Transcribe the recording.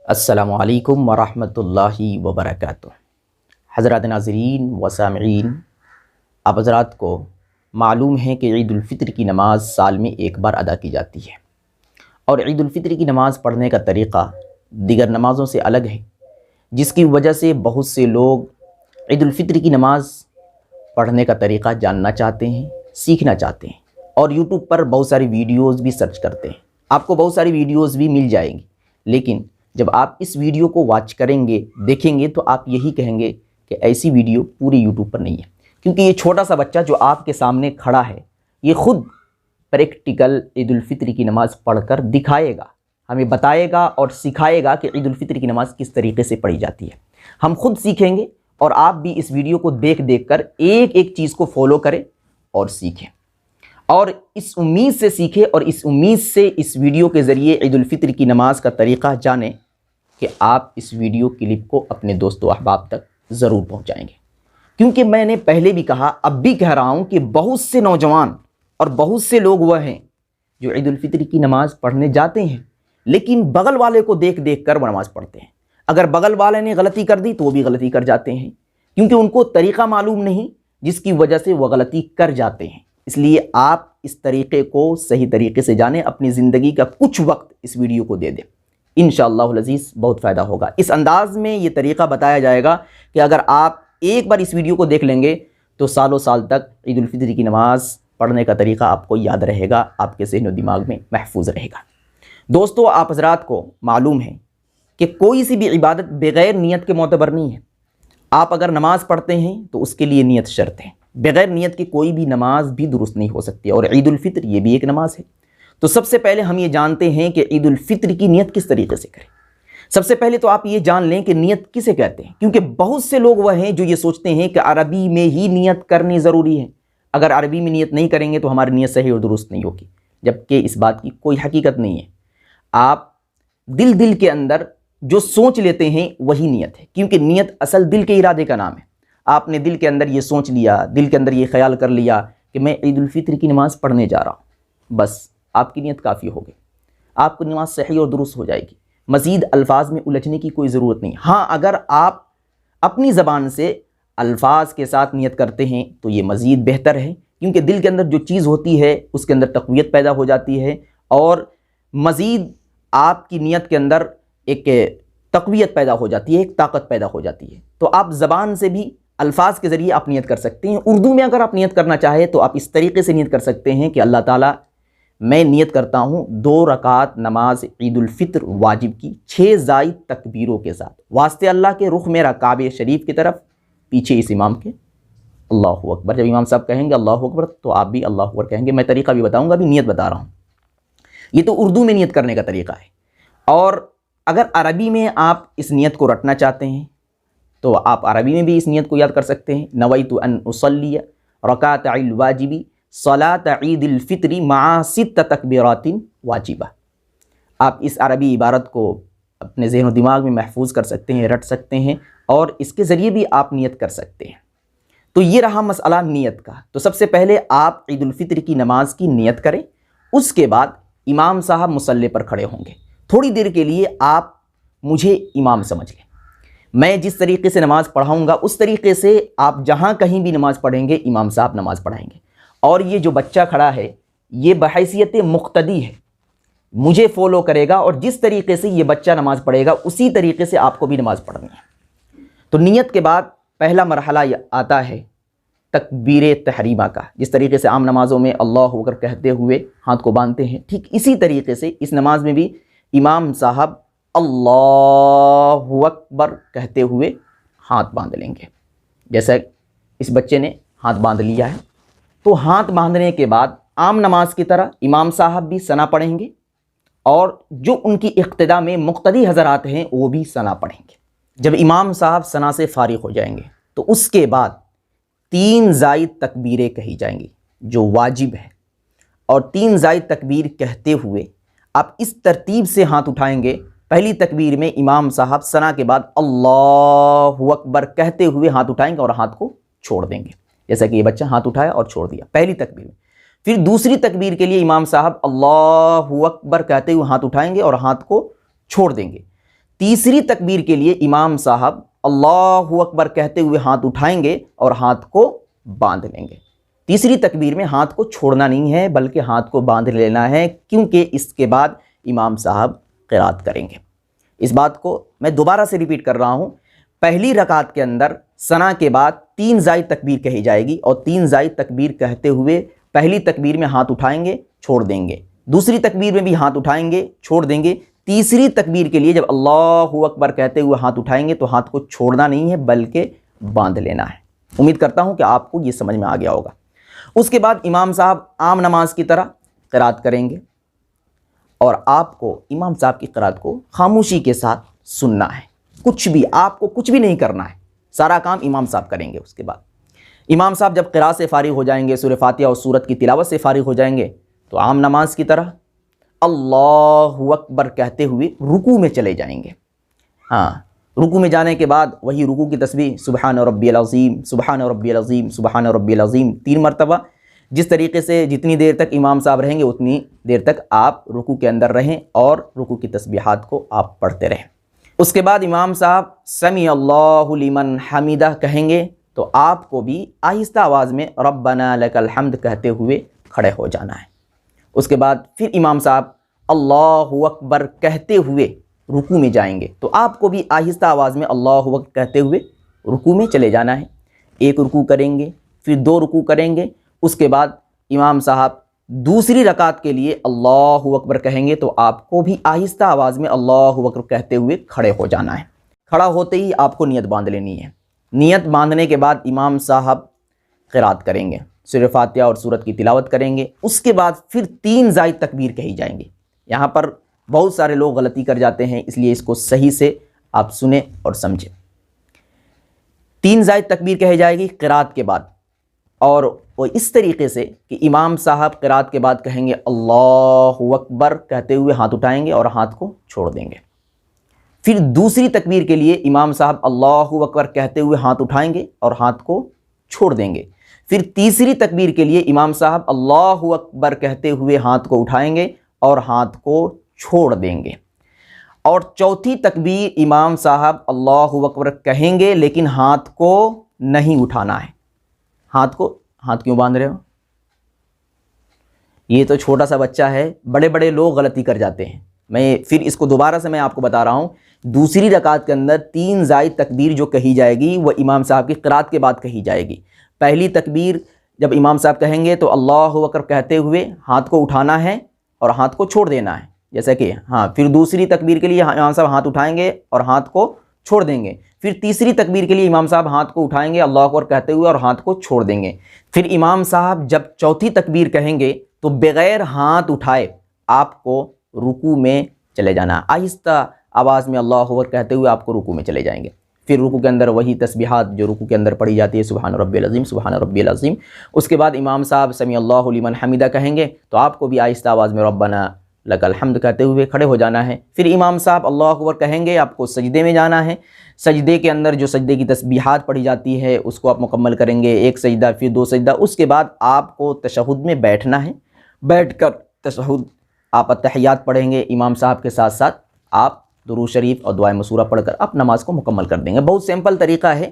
السلام علیکم ورحمۃ اللہ وبرکاتہ۔ حضرات ناظرین و سامعین، آپ حضرات کو معلوم ہے کہ عید الفطر کی نماز سال میں ایک بار ادا کی جاتی ہے، اور عید الفطر کی نماز پڑھنے کا طریقہ دیگر نمازوں سے الگ ہے، جس کی وجہ سے بہت سے لوگ عید الفطر کی نماز پڑھنے کا طریقہ جاننا چاہتے ہیں، سیکھنا چاہتے ہیں، اور یوٹیوب پر بہت ساری ویڈیوز بھی سرچ کرتے ہیں۔ آپ کو بہت ساری ویڈیوز بھی مل جائیں گی، لیکن جب آپ اس ویڈیو کو واچ کریں گے، دیکھیں گے، تو آپ یہی کہیں گے کہ ایسی ویڈیو پوری یوٹیوب پر نہیں ہے، کیونکہ یہ چھوٹا سا بچہ جو آپ کے سامنے کھڑا ہے، یہ خود پریکٹیکل عید الفطر کی نماز پڑھ کر دکھائے گا، ہمیں بتائے گا اور سکھائے گا کہ عید الفطر کی نماز کس طریقے سے پڑھی جاتی ہے۔ ہم خود سیکھیں گے، اور آپ بھی اس ویڈیو کو دیکھ کر ایک ایک چیز کو فالو کریں اور سیکھیں، اور اس امید سے سیکھیں، اور اس امید سے اس ویڈیو کے ذریعے عید الفطر کی نماز کا طریقہ جانیں کہ آپ اس ویڈیو کلپ کو اپنے دوست و احباب تک ضرور پہنچائیں گے۔ کیونکہ میں نے پہلے بھی کہا، اب بھی کہہ رہا ہوں کہ بہت سے نوجوان اور بہت سے لوگ وہ ہیں جو عید الفطر کی نماز پڑھنے جاتے ہیں، لیکن بغل والے کو دیکھ کر وہ نماز پڑھتے ہیں۔ اگر بغل والے نے غلطی کر دی تو وہ بھی غلطی کر جاتے ہیں، کیونکہ ان کو طریقہ معلوم نہیں، جس کی وجہ سے وہ غلطی کر جاتے ہیں۔ اس لیے آپ اس طریقے کو صحیح طریقے سے جانیں، اپنی زندگی کا کچھ وقت اس ویڈیو کو دے دیں، انشاءاللہ العزیز بہت فائدہ ہوگا۔ اس انداز میں یہ طریقہ بتایا جائے گا کہ اگر آپ ایک بار اس ویڈیو کو دیکھ لیں گے تو سالوں سال تک عید الفطر کی نماز پڑھنے کا طریقہ آپ کو یاد رہے گا، آپ کے ذہن و دماغ میں محفوظ رہے گا۔ دوستو، آپ حضرات کو معلوم ہے کہ کوئی سی بھی عبادت بغیر نیت کے معتبر نہیں ہے۔ آپ اگر نماز پڑھتے ہیں تو اس کے لیے نیت شرط ہے، بغیر نیت کے کوئی بھی نماز بھی درست نہیں ہو سکتی، اور عید الفطر یہ بھی ایک نماز ہے۔ تو سب سے پہلے ہم یہ جانتے ہیں کہ عید الفطر کی نیت کس طریقے سے کریں۔ سب سے پہلے تو آپ یہ جان لیں کہ نیت کسے کہتے ہیں، کیونکہ بہت سے لوگ وہ ہیں جو یہ سوچتے ہیں کہ عربی میں ہی نیت کرنی ضروری ہے، اگر عربی میں نیت نہیں کریں گے تو ہماری نیت صحیح اور درست نہیں ہوگی، جبکہ اس بات کی کوئی حقیقت نہیں ہے۔ آپ دل کے اندر جو سوچ لیتے ہیں وہی نیت ہے، کیونکہ نیت اصل دل کے ارادے کا نام ہے۔ آپ نے دل کے اندر یہ سوچ لیا، دل کے اندر یہ خیال کر لیا کہ میں عید الفطر کی نماز پڑھنے جا رہا ہوں، بس آپ کی نیت کافی ہوگی، آپ کی نماز صحیح اور درست ہو جائے گی، مزید الفاظ میں الجھنے کی کوئی ضرورت نہیں۔ ہاں، اگر آپ اپنی زبان سے الفاظ کے ساتھ نیت کرتے ہیں تو یہ مزید بہتر ہے، کیونکہ دل کے اندر جو چیز ہوتی ہے اس کے اندر تقویت پیدا ہو جاتی ہے، اور مزید آپ کی نیت کے اندر ایک تقویت پیدا ہو جاتی ہے، ایک طاقت پیدا ہو جاتی ہے۔ تو آپ زبان سے بھی الفاظ کے ذریعے آپ نیت کر سکتے ہیں۔ اردو میں اگر آپ نیت کرنا چاہیں تو آپ اس طریقے سے نیت کر سکتے ہیں کہ اللہ تعالیٰ، میں نیت کرتا ہوں 2 رکعت نماز عید الفطر واجب کی 6 زائد تکبیروں کے ساتھ، واسطے اللہ کے، رخ میرا کعبہ شریف کی طرف، پیچھے اس امام کے اللہ اکبر۔ جب امام صاحب کہیں گے اللہ اکبر تو آپ بھی اللہ اکبر کہیں گے۔ میں طریقہ بھی بتاؤں گا، بھی نیت بتا رہا ہوں۔ یہ تو اردو میں نیت کرنے کا طریقہ ہے، اور اگر عربی میں آپ اس نیت کو رٹنا چاہتے ہیں تو آپ عربی میں بھی اس نیت کو یاد کر سکتے ہیں۔ نویت ان اصلی رکعتي الواجب صلاۃ عید الفطر مع 6 تکبیرات واجبہ۔ آپ اس عربی عبارت کو اپنے ذہن و دماغ میں محفوظ کر سکتے ہیں، رٹ سکتے ہیں، اور اس کے ذریعے بھی آپ نیت کر سکتے ہیں۔ تو یہ رہا مسئلہ نیت کا۔ تو سب سے پہلے آپ عید الفطر کی نماز کی نیت کریں، اس کے بعد امام صاحب مصلی پر کھڑے ہوں گے، تھوڑی دیر کے لیے آپ مجھے امام سمجھ لیں۔ میں جس طریقے سے نماز پڑھاؤں گا اس طریقے سے آپ جہاں کہیں بھی نماز پڑھیں گے امام صاحب نماز پڑھائیں گے، اور یہ جو بچہ کھڑا ہے یہ بحیثیت مقتدی ہے، مجھے فالو کرے گا، اور جس طریقے سے یہ بچہ نماز پڑھے گا اسی طریقے سے آپ کو بھی نماز پڑھنی ہے۔ تو نیت کے بعد پہلا مرحلہ یہ آتا ہے تکبیر تحریمہ کا، جس طریقے سے عام نمازوں میں اللہ اکبر کہتے ہوئے ہاتھ کو باندھتے ہیں، ٹھیک اسی طریقے سے اس نماز میں بھی امام صاحب اللہ اکبر کہتے ہوئے ہاتھ باندھ لیں گے۔ جیسا اس بچے نے ہاتھ باندھ لیا ہے، تو ہاتھ باندھنے کے بعد عام نماز کی طرح امام صاحب بھی ثنا پڑھیں گے، اور جو ان کی اقتداء میں مقتدی حضرات ہیں وہ بھی ثنا پڑھیں گے۔ جب امام صاحب ثنا سے فارغ ہو جائیں گے تو اس کے بعد 3 زائد تکبیریں کہی جائیں گی جو واجب ہے، اور 3 زائد تکبیر کہتے ہوئے آپ اس ترتیب سے ہاتھ اٹھائیں گے۔ پہلی تکبیر میں امام صاحب ثنا کے بعد اللہ اکبر کہتے ہوئے ہاتھ اٹھائیں گے اور ہاتھ کو چھوڑ دیں گے، جیسا کہ یہ بچہ ہاتھ اٹھایا اور چھوڑ دیا پہلی تکبیر میں۔ پھر دوسری تکبیر کے لیے امام صاحب اللہ اکبر کہتے ہوئے ہاتھ اٹھائیں گے اور ہاتھ کو چھوڑ دیں گے۔ تیسری تکبیر کے لیے امام صاحب اللہ اکبر کہتے ہوئے ہاتھ اٹھائیں گے اور ہاتھ کو باندھ لیں گے۔ تیسری تکبیر میں ہاتھ کو چھوڑنا نہیں ہے بلکہ ہاتھ کو باندھ لینا ہے، کیونکہ اس کے بعد امام صاحب قرات کریں گے۔ اس بات کو میں دوبارہ سے ریپیٹ کر رہا ہوں، پہلی رکعت کے اندر ثنا کے بعد 3 زائد تکبیر کہی جائے گی، اور 3 زائد تکبیر کہتے ہوئے پہلی تکبیر میں ہاتھ اٹھائیں گے، چھوڑ دیں گے، دوسری تکبیر میں بھی ہاتھ اٹھائیں گے، چھوڑ دیں گے، تیسری تکبیر کے لیے جب اللہ اکبر کہتے ہوئے ہاتھ اٹھائیں گے تو ہاتھ کو چھوڑنا نہیں ہے بلکہ باندھ لینا ہے۔ امید کرتا ہوں کہ آپ کو یہ سمجھ میں آ گیا ہوگا۔ اس کے بعد امام صاحب عام نماز کی طرح قرات کریں گے، اور آپ کو امام صاحب کی قرات کو خاموشی کے ساتھ سننا ہے، آپ کو کچھ بھی نہیں کرنا ہے، سارا کام امام صاحب کریں گے۔ اس کے بعد امام صاحب جب قرات سے فارغ ہو جائیں گے، سورہ فاتحہ اور سورت کی تلاوت سے فارغ ہو جائیں گے، تو عام نماز کی طرح اللہ اکبر کہتے ہوئے رکوع میں چلے جائیں گے۔ رکوع میں جانے کے بعد وہی رکوع کی تسبیح سبحان ربی العظیم، سبحان ربی العظیم، سبحان ربی العظیم 3 مرتبہ، جس طریقے سے جتنی دیر تک امام صاحب رہیں گے اتنی دیر تک آپ رکوع کے اندر رہیں اور رکوع کی تسبیحات کو آپ پڑھتے رہیں۔ اس کے بعد امام صاحب سمیع اللہ لمن حمیدہ کہیں گے تو آپ کو بھی آہستہ آواز میں ربنا لک الحمد کہتے ہوئے کھڑے ہو جانا ہے۔ اس کے بعد پھر امام صاحب اللہ اکبر کہتے ہوئے رکوع میں جائیں گے تو آپ کو بھی آہستہ آواز میں اللہ اکبر کہتے ہوئے رکوع میں چلے جانا ہے۔ ایک رکوع کریں گے، پھر 2 رکوع کریں گے، اس کے بعد امام صاحب دوسری رکعت کے لیے اللہ اکبر کہیں گے تو آپ کو بھی آہستہ آواز میں اللہ اکبر کہتے ہوئے کھڑے ہو جانا ہے۔ کھڑا ہوتے ہی آپ کو نیت باندھ لینی ہے۔ نیت باندھنے کے بعد امام صاحب قرات کریں گے، سورہ فاتحہ اور سورت کی تلاوت کریں گے، اس کے بعد پھر 3 زائد تکبیر کہی جائیں گے۔ یہاں پر بہت سارے لوگ غلطی کر جاتے ہیں، اس لیے اس کو صحیح سے آپ سنیں اور سمجھیں۔ 3 زائد تکبیر کہی جائے گی قرات کے بعد، اور وہ اس طریقے سے کہ امام صاحب قرات کے بعد کہیں گے اللہ اکبر کہتے ہوئے ہاتھ اٹھائیں گے اور ہاتھ کو چھوڑ دیں گے۔ پھر دوسری تکبیر کے لیے امام صاحب اللہ اکبر کہتے ہوئے ہاتھ اٹھائیں گے اور ہاتھ کو چھوڑ دیں گے۔ پھر تیسری تکبیر کے لیے امام صاحب اللہ اکبر کہتے ہوئے ہاتھ کو اٹھائیں گے اور ہاتھ کو چھوڑ دیں گے۔ اور چوتھی تکبیر امام صاحب اللہ اکبر کہیں گے لیکن ہاتھ کو نہیں اٹھانا ہے۔ ہاتھ کیوں باندھ رہے ہو؟ یہ تو چھوٹا سا بچہ ہے، بڑے بڑے لوگ غلطی کر جاتے ہیں۔ میں پھر اس کو دوبارہ سے میں آپ کو بتا رہا ہوں، دوسری رکعت کے اندر 3 زائد تکبیر جو کہی جائے گی وہ امام صاحب کی قرات کے بعد کہی جائے گی۔ پہلی تکبیر جب امام صاحب کہیں گے تو اللہ اکبر کہتے ہوئے ہاتھ کو اٹھانا ہے اور ہاتھ کو چھوڑ دینا ہے، جیسا کہ پھر دوسری تکبیر کے لیے امام صاحب ہاتھ اٹھائیں گے اور ہاتھ کو چھوڑ دیں گے۔ پھر تیسری تکبیر کے لیے امام صاحب ہاتھ کو اٹھائیں گے اللہ اکبر کہتے ہوئے اور ہاتھ کو چھوڑ دیں گے۔ پھر امام صاحب جب چوتھی تکبیر کہیں گے تو بغیر ہاتھ اٹھائے آپ کو رکوع میں چلے جانا، آہستہ آواز میں اللہ اکبر کہتے ہوئے آپ کو رکوع میں چلے جائیں گے۔ پھر رکوع کے اندر وہی تسبیحات جو رکوع کے اندر پڑھی جاتی ہے سبحان ربی العظیم، سبحان ربی العظیم۔ اس کے بعد امام صاحب سمیع اللہ لمن حمیدہ کہیں گے تو آپ کو بھی آہستہ آواز میں ربنا لک الحمد کہتے ہوئے کھڑے ہو جانا ہے۔ پھر امام صاحب اللہ اکبر کہیں گے، آپ کو سجدے میں جانا ہے۔ سجدے کے اندر جو سجدے کی تسبیحات پڑھی جاتی ہے اس کو آپ مکمل کریں گے، 1 سجدہ پھر 2 سجدہ۔ اس کے بعد آپ کو تشہد میں بیٹھنا ہے، بیٹھ کر تشہد آپ اتحیات پڑھیں گے، امام صاحب کے ساتھ ساتھ آپ درود شریف اور دعائے مسورہ پڑھ کر آپ نماز کو مکمل کر دیں گے۔ بہت سمپل طریقہ ہے،